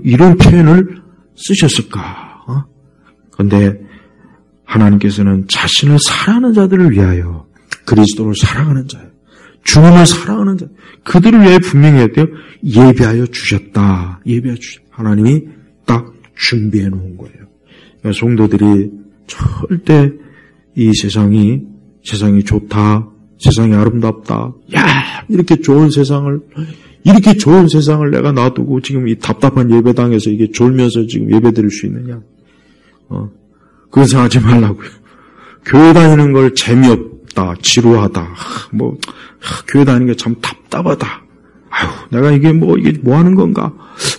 이런 표현을 쓰셨을까 그런데 하나님께서는 자신을 사랑하는 자들을 위하여 그리스도를 사랑하는 자예요. 주님을 사랑하는 자, 그들을 위해 분명히 했대요. 예비하여 주셨다. 예비하여 주셨다. 하나님이 딱 준비해 놓은 거예요. 그러니까 성도들이 절대 이 세상이 좋다, 세상이 아름답다, 야, 이렇게 좋은 세상을 내가 놔두고 지금 이 답답한 예배당에서 이게 졸면서 지금 예배 드릴 수 있느냐? 그런 생각하지 말라고요. 교회 다니는 걸 재미없다, 지루하다, 교회 다니는 게 참 답답하다. 아유, 내가 이게 뭐 하는 건가?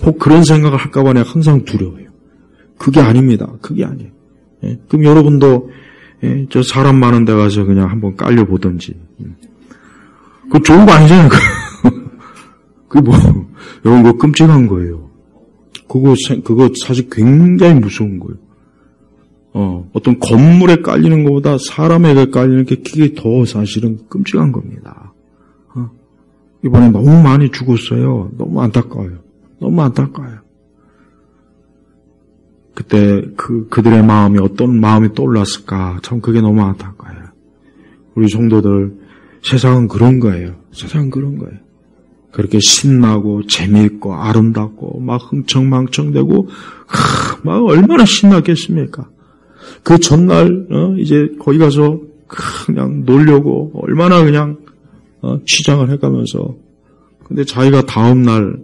혹 그런 생각을 할까봐 내가 항상 두려워요. 그게 아닙니다. 그게 아니에요. 예? 그럼 여러분도, 예, 저 사람 많은 데 가서 그냥 한번 깔려보든지. 그거 좋은 거 아니잖아요. 여러분, 그거 끔찍한 거예요. 그거 사실 굉장히 무서운 거예요. 어떤 건물에 깔리는 것보다 사람에게 깔리는 게 그게 더 사실은 끔찍한 겁니다. 이번에 너무 많이 죽었어요. 너무 안타까워요. 너무 안타까워요. 그때 그들의 마음이 어떤 마음이 떠올랐을까? 참 그게 너무 안타까워요. 우리 성도들, 세상은 그런 거예요. 세상은 그런 거예요. 그렇게 신나고 재미있고 아름답고 막 흥청망청되고 막 얼마나 신나겠습니까? 그 전날 이제 거기 가서 그냥 놀려고 얼마나 그냥 치장을 해가면서, 근데 자기가 다음날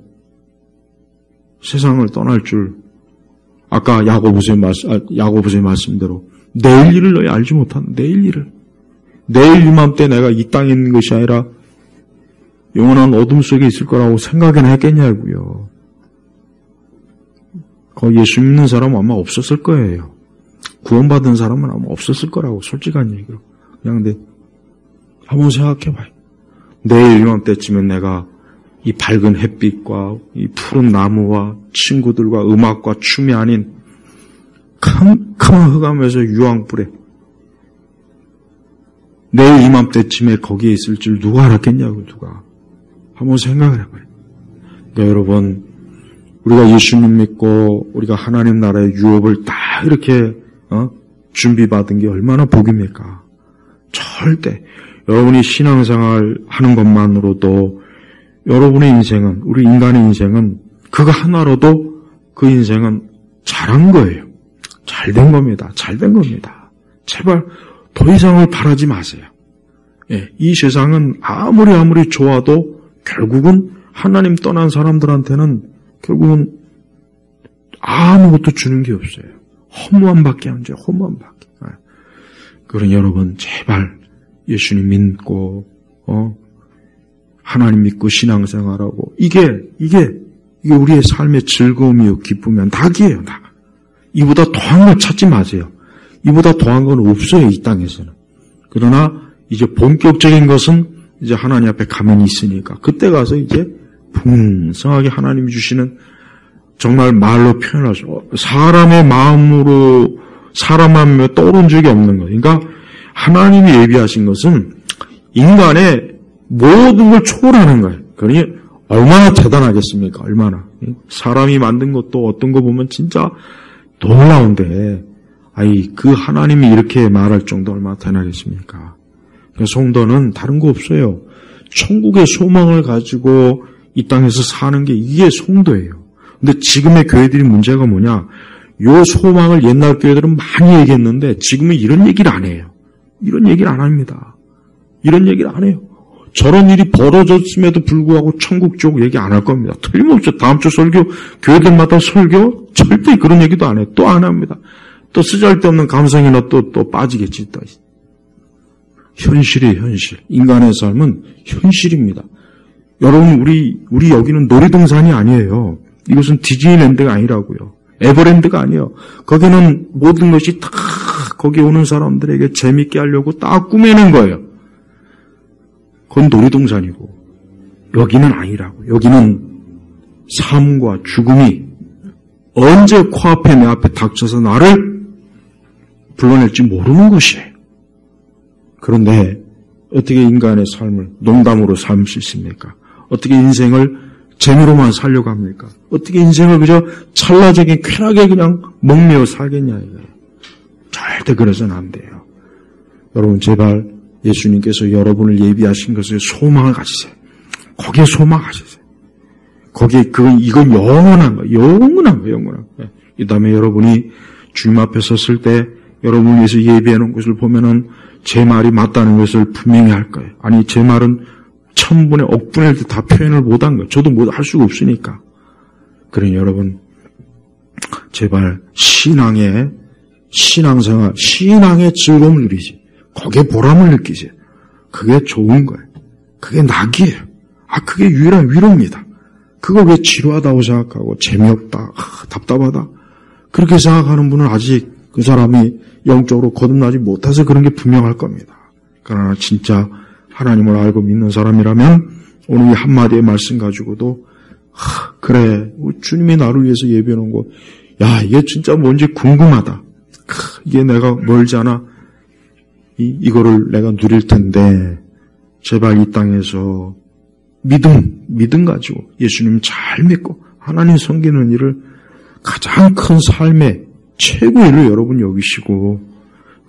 세상을 떠날 줄, 아까 야고보서의 말씀대로 내일 일을 너희 알지 못한다. 내일 일을. 내일 이맘때 내가 이 땅에 있는 것이 아니라 영원한 어둠 속에 있을 거라고 생각이나 했겠냐고요. 거기 예수 믿는 사람은 아마 없었을 거예요. 구원받은 사람은 아마 없었을 거라고, 솔직한 얘기로. 그냥 근데 한번 생각해봐요. 내일 이맘때쯤엔 내가 이 밝은 햇빛과 이 푸른 나무와 친구들과 음악과 춤이 아닌 캄캄한 흑암에서 유황불에 내일 이맘때쯤에 거기에 있을 줄 누가 알았겠냐고, 누가. 한번 생각을 해봐요. 그러니까 여러분, 우리가 예수님 믿고 우리가 하나님 나라의 유업을 다 이렇게 준비받은 게 얼마나 복입니까? 절대 여러분이 신앙생활 하는 것만으로도 여러분의 인생은, 우리 인간의 인생은 그거 하나로도 그 인생은 잘한 거예요. 잘된 겁니다. 잘된 겁니다. 제발 더 이상을 바라지 마세요. 예, 이 세상은 아무리 좋아도 결국은 하나님 떠난 사람들한테는 결국은 아무것도 주는 게 없어요. 허무함밖에 안 줘요. 허무함밖에. 그러니 여러분, 제발 예수님 믿고 하나님 믿고 신앙생활하고 이게 우리의 삶의 즐거움이요 기쁨이요 낙이에요. 낙. 이보다 더한 걸 찾지 마세요. 이보다 더한 건 없어요, 이 땅에서는. 그러나 이제 본격적인 것은 이제 하나님 앞에 가만히 있으니까 그때 가서 이제 풍성하게 하나님이 주시는, 정말 말로 표현할 수, 사람의 마음으로 사람 마음에 떠오른 적이 없는 거예요. 그러니까 하나님이 예비하신 것은 인간의 모든 걸 초월하는 거예요. 그러니 얼마나 대단하겠습니까? 얼마나. 사람이 만든 것도 어떤 거 보면 진짜 놀라운데, 그 하나님이 이렇게 말할 정도 얼마나 대단하겠습니까? 그러니까 성도는 다른 거 없어요. 천국의 소망을 가지고 이 땅에서 사는 게 이게 성도예요. 근데 지금의 교회들이 문제가 뭐냐? 요 소망을 옛날 교회들은 많이 얘기했는데 지금은 이런 얘기를 안 해요. 이런 얘기를 안 합니다. 이런 얘기를 안 해요. 저런 일이 벌어졌음에도 불구하고 천국 쪽 얘기 안 할 겁니다. 틀림없죠. 다음 주 설교, 교회들마다 설교 절대 그런 얘기도 안 해요. 또 안 합니다. 또 쓰잘데없는 감성이나 또 빠지겠지. 또. 현실이에요, 현실. 인간의 삶은 현실입니다. 여러분, 우리 여기는 놀이동산이 아니에요. 이것은 디즈니랜드가 아니라고요. 에버랜드가 아니에요. 거기는 모든 것이 다 거기 오는 사람들에게 재밌게 하려고 딱 꾸며낸 거예요. 그건 놀이동산이고 여기는 아니라고. 여기는 삶과 죽음이 언제 코앞에 내 앞에 닥쳐서 나를 불러낼지 모르는 것이에요. 그런데 어떻게 인간의 삶을 농담으로 살 수 있습니까? 어떻게 인생을 재미로만 살려고 합니까? 어떻게 인생을 그저 찰나적인 쾌락에 그냥 목매어 살겠냐 이거예요. 절대 그래서는 안 돼요. 여러분 제발 예수님께서 여러분을 예비하신 것에 소망을 가지세요. 거기에 소망 가지세요. 거기에 이건 영원한 거예요. 영원한 거예요. 이 다음에 여러분이 주님 앞에 섰을 때 여러분을 위해서 예비해 놓은 것을 보면은 제 말이 맞다는 것을 분명히 할 거예요. 아니 제 말은 천분의 억분의 1 다 표현을 못한 거예요. 저도 할 수가 없으니까. 그러니 여러분 제발 신앙생활, 신앙의 즐거움을 누리지. 거기에 보람을 느끼지. 그게 좋은 거예요. 그게 낙이에요. 그게 유일한 위로입니다. 그거 왜 지루하다고 생각하고 재미없다, 답답하다 그렇게 생각하는 분은 아직 그 사람이 영적으로 거듭나지 못해서 그런 게 분명할 겁니다. 그러나 진짜 하나님을 알고 믿는 사람이라면 오늘 이 한마디의 말씀 가지고도 그래 주님이 나를 위해서 예비해 놓은 거 이게 진짜 뭔지 궁금하다. 이게 내가 멀지 않아 이거를 내가 누릴 텐데 제발 이 땅에서 믿음 가지고 예수님 잘 믿고 하나님 섬기는 일을 가장 큰 삶의 최고의 일을 여러분 여기시고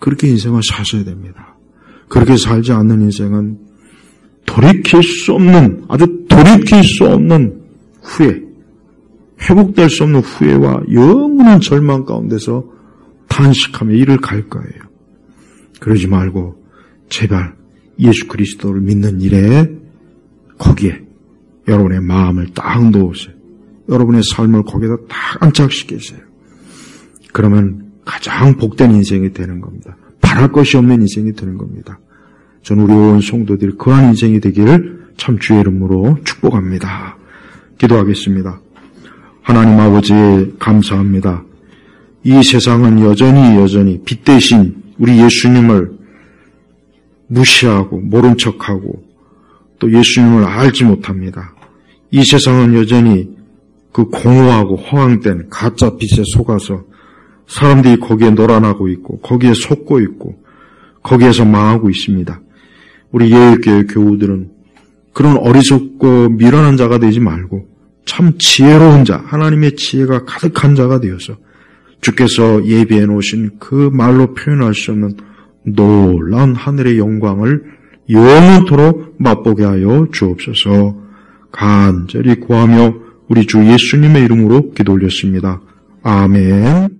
그렇게 인생을 사셔야 됩니다. 그렇게 살지 않는 인생은 돌이킬 수 없는 후회, 회복될 수 없는 후회와 영원한 절망 가운데서 탄식하며 일을 갈 거예요. 그러지 말고 제발 예수 그리스도를 믿는 일에 거기에 여러분의 마음을 딱 놓으세요. 여러분의 삶을 거기에다 딱 안착시키세요. 그러면 가장 복된 인생이 되는 겁니다. 바랄 것이 없는 인생이 되는 겁니다. 저는 우리 온 성도들이 그러한 인생이 되기를 참 주의 이름으로 축복합니다. 기도하겠습니다. 하나님 아버지 감사합니다. 이 세상은 여전히 빛 대신 우리 예수님을 무시하고 모른 척하고 또 예수님을 알지 못합니다. 이 세상은 여전히 그 공허하고 허황된 가짜 빛에 속아서 사람들이 거기에 놀아나고 있고 거기에 속고 있고 거기에서 망하고 있습니다. 우리 예일교회 교우들은 그런 어리석고 미련한 자가 되지 말고 참 지혜로운 자, 하나님의 지혜가 가득한 자가 되어서 주께서 예비해 놓으신 그 말로 표현할 수 없는 놀라운 하늘의 영광을 영원토록 맛보게 하여 주옵소서. 간절히 구하며 우리 주 예수님의 이름으로 기도 올렸습니다. 아멘.